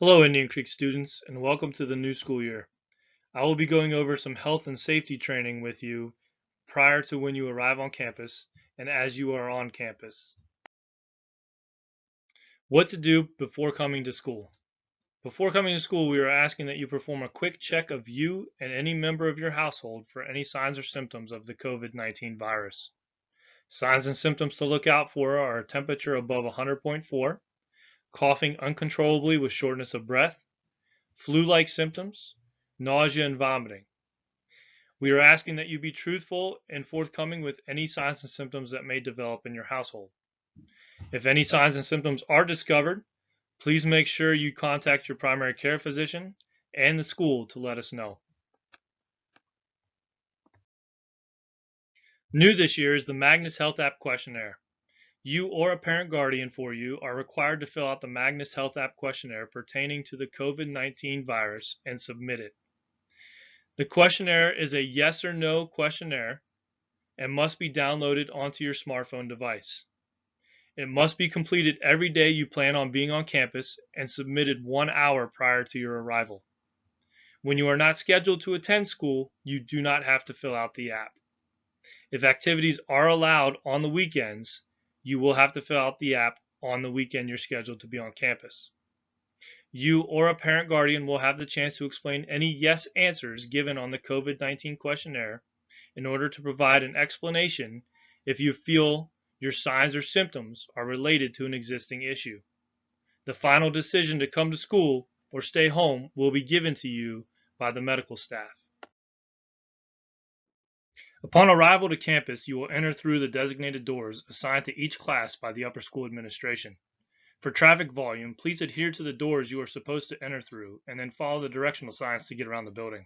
Hello, Indian Creek students, and welcome to the new school year. I will be going over some health and safety training with you prior to when you arrive on campus and as you are on campus. What to do before coming to school. Before coming to school, we are asking that you perform a quick check of you and any member of your household for any signs or symptoms of the COVID-19 virus. Signs and symptoms to look out for are a temperature above 100.4, coughing uncontrollably with shortness of breath, flu-like symptoms, nausea and vomiting. We are asking that you be truthful and forthcoming with any signs and symptoms that may develop in your household. If any signs and symptoms are discovered, please make sure you contact your primary care physician and the school to let us know. New this year is the MAGNUS Health App Questionnaire. You or a parent guardian for you are required to fill out the MAGNUS Health App Questionnaire pertaining to the COVID-19 virus and submit it. The questionnaire is a yes or no questionnaire and must be downloaded onto your smartphone device. It must be completed every day you plan on being on campus and submitted 1 hour prior to your arrival. When you are not scheduled to attend school, you do not have to fill out the app. If activities are allowed on the weekends, you will have to fill out the app on the weekend you're scheduled to be on campus. You or a parent guardian will have the chance to explain any yes answers given on the COVID-19 questionnaire in order to provide an explanation if you feel your signs or symptoms are related to an existing issue. The final decision to come to school or stay home will be given to you by the medical staff. Upon arrival to campus, you will enter through the designated doors assigned to each class by the upper school administration. For traffic volume, please adhere to the doors you are supposed to enter through and then follow the directional signs to get around the building.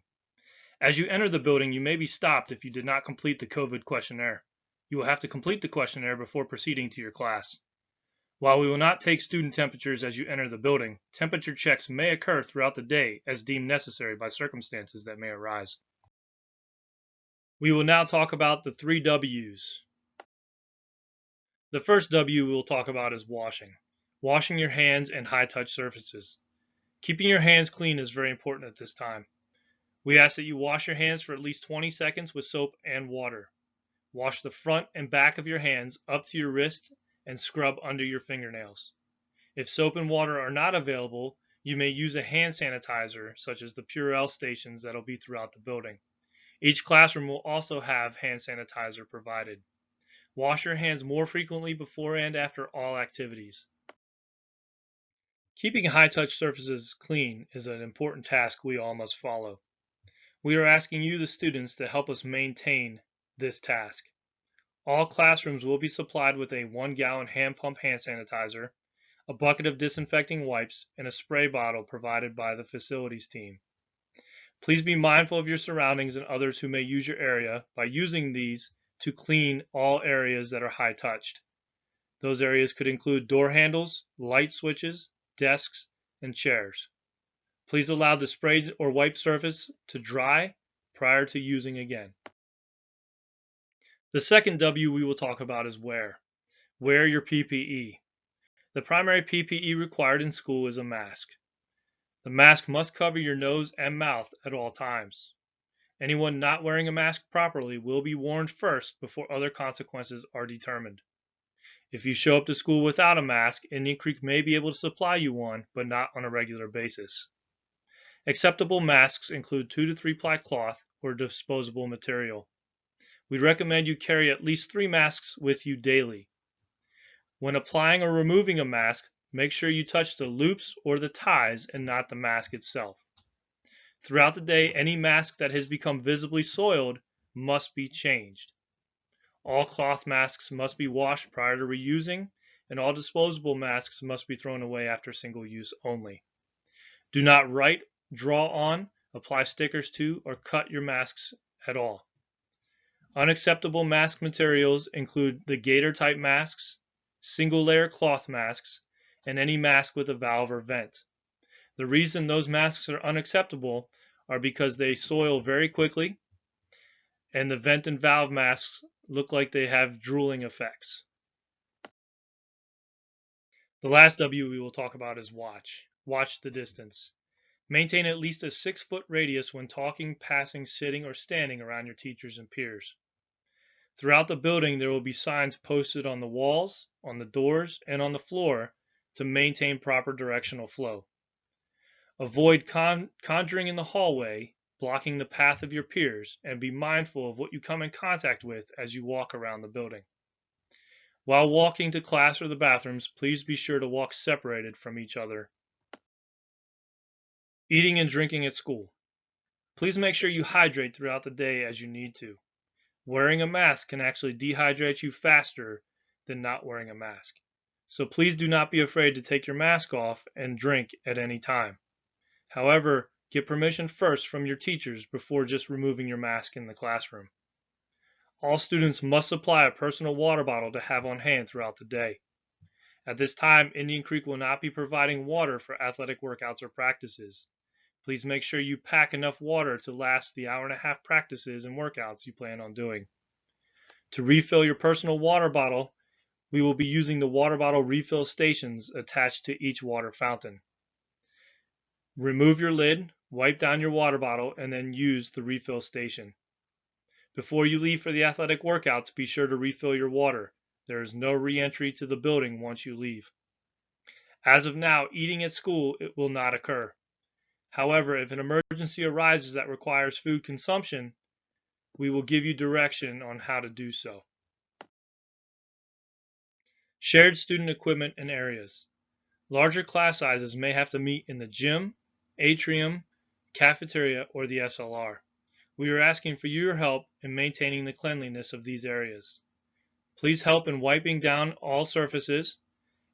As you enter the building, you may be stopped if you did not complete the COVID questionnaire. You will have to complete the questionnaire before proceeding to your class. While we will not take student temperatures as you enter the building, temperature checks may occur throughout the day as deemed necessary by circumstances that may arise. We will now talk about the 3 W's. The first W we will talk about is washing. Washing your hands and high-touch surfaces. Keeping your hands clean is very important at this time. We ask that you wash your hands for at least 20 seconds with soap and water. Wash the front and back of your hands up to your wrist and scrub under your fingernails. If soap and water are not available, you may use a hand sanitizer such as the Purell stations that will be throughout the building. Each classroom will also have hand sanitizer provided. Wash your hands more frequently before and after all activities. Keeping high-touch surfaces clean is an important task we all must follow. We are asking you, the students, to help us maintain this task. All classrooms will be supplied with a 1-gallon hand pump hand sanitizer, a bucket of disinfecting wipes, and a spray bottle provided by the facilities team. Please be mindful of your surroundings and others who may use your area by using these to clean all areas that are high-touched. Those areas could include door handles, light switches, desks, and chairs. Please allow the sprayed or wiped surface to dry prior to using again. The second W we will talk about is wear. Wear your PPE. The primary PPE required in school is a mask. The mask must cover your nose and mouth at all times. Anyone not wearing a mask properly will be warned first before other consequences are determined. If you show up to school without a mask, Indian Creek may be able to supply you one, but not on a regular basis. Acceptable masks include 2 to 3 ply cloth or disposable material. We recommend you carry at least 3 masks with you daily. When applying or removing a mask, make sure you touch the loops or the ties and not the mask itself. Throughout the day, any mask that has become visibly soiled must be changed. All cloth masks must be washed prior to reusing, and all disposable masks must be thrown away after single use only. Do not write, draw on, apply stickers to, or cut your masks at all. Unacceptable mask materials include the gator type masks, single layer cloth masks, and any mask with a valve or vent. The reason those masks are unacceptable are because they soil very quickly, and the vent and valve masks look like they have drooling effects. The last W we will talk about is watch. Watch the distance. Maintain at least a 6-foot radius when talking, passing, sitting, or standing around your teachers and peers. Throughout the building, there will be signs posted on the walls, on the doors, and on the floor to maintain proper directional flow. Avoid conjuring in the hallway, blocking the path of your peers, and be mindful of what you come in contact with as you walk around the building. While walking to class or the bathrooms, please be sure to walk separated from each other. Eating and drinking at school. Please make sure you hydrate throughout the day as you need to. Wearing a mask can actually dehydrate you faster than not wearing a mask. So please do not be afraid to take your mask off and drink at any time. However, get permission first from your teachers before just removing your mask in the classroom. All students must supply a personal water bottle to have on hand throughout the day. At this time, Indian Creek will not be providing water for athletic workouts or practices. Please make sure you pack enough water to last the hour-and-a-half practices and workouts you plan on doing. To refill your personal water bottle, we will be using the water bottle refill stations attached to each water fountain. Remove your lid, wipe down your water bottle, and then use the refill station. Before you leave for the athletic workouts, be sure to refill your water. There is no re-entry to the building once you leave. As of now, eating at school will not occur. However, if an emergency arises that requires food consumption, we will give you direction on how to do so. Shared student equipment and areas. Larger class sizes may have to meet in the gym, atrium, cafeteria, or the SLR. We are asking for your help in maintaining the cleanliness of these areas. Please help in wiping down all surfaces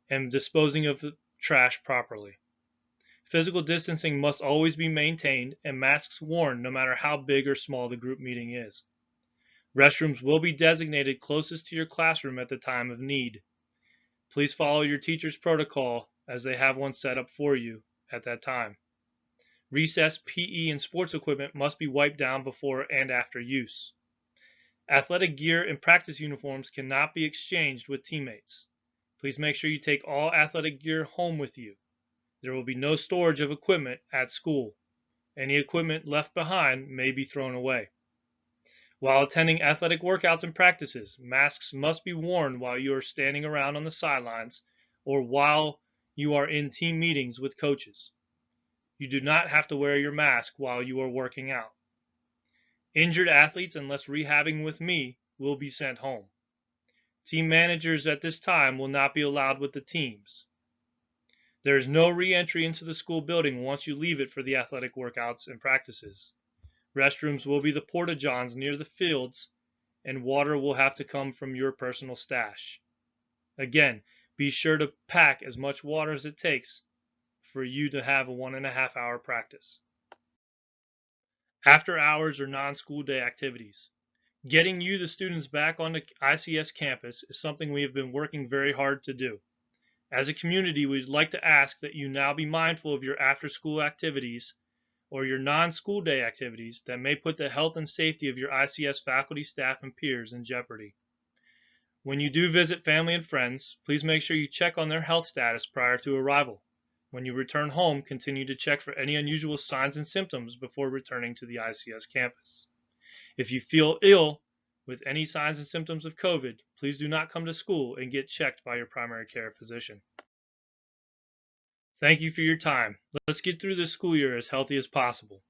and disposing of the trash properly. Physical distancing must always be maintained and masks worn no matter how big or small the group meeting is. Restrooms will be designated closest to your classroom at the time of need. Please follow your teacher's protocol as they have one set up for you at that time. Recess, PE, and sports equipment must be wiped down before and after use. Athletic gear and practice uniforms cannot be exchanged with teammates. Please make sure you take all athletic gear home with you. There will be no storage of equipment at school. Any equipment left behind may be thrown away. While attending athletic workouts and practices, masks must be worn while you are standing around on the sidelines or while you are in team meetings with coaches. You do not have to wear your mask while you are working out. Injured athletes, unless rehabbing with me, will be sent home. Team managers at this time will not be allowed with the teams. There is no re-entry into the school building once you leave it for the athletic workouts and practices. Restrooms will be the porta-johns near the fields, and water will have to come from your personal stash. Again, be sure to pack as much water as it takes for you to have a 1.5 hour practice. After hours or non-school day activities. Getting you, the students, back on the ICS campus is something we have been working very hard to do. As a community, we'd like to ask that you now be mindful of your after-school activities or your non-school day activities that may put the health and safety of your ICS faculty, staff, and peers in jeopardy. When you do visit family and friends, please make sure you check on their health status prior to arrival. When you return home, continue to check for any unusual signs and symptoms before returning to the ICS campus. If you feel ill with any signs and symptoms of COVID, please do not come to school and get checked by your primary care physician. Thank you for your time. Let's get through this school year as healthy as possible.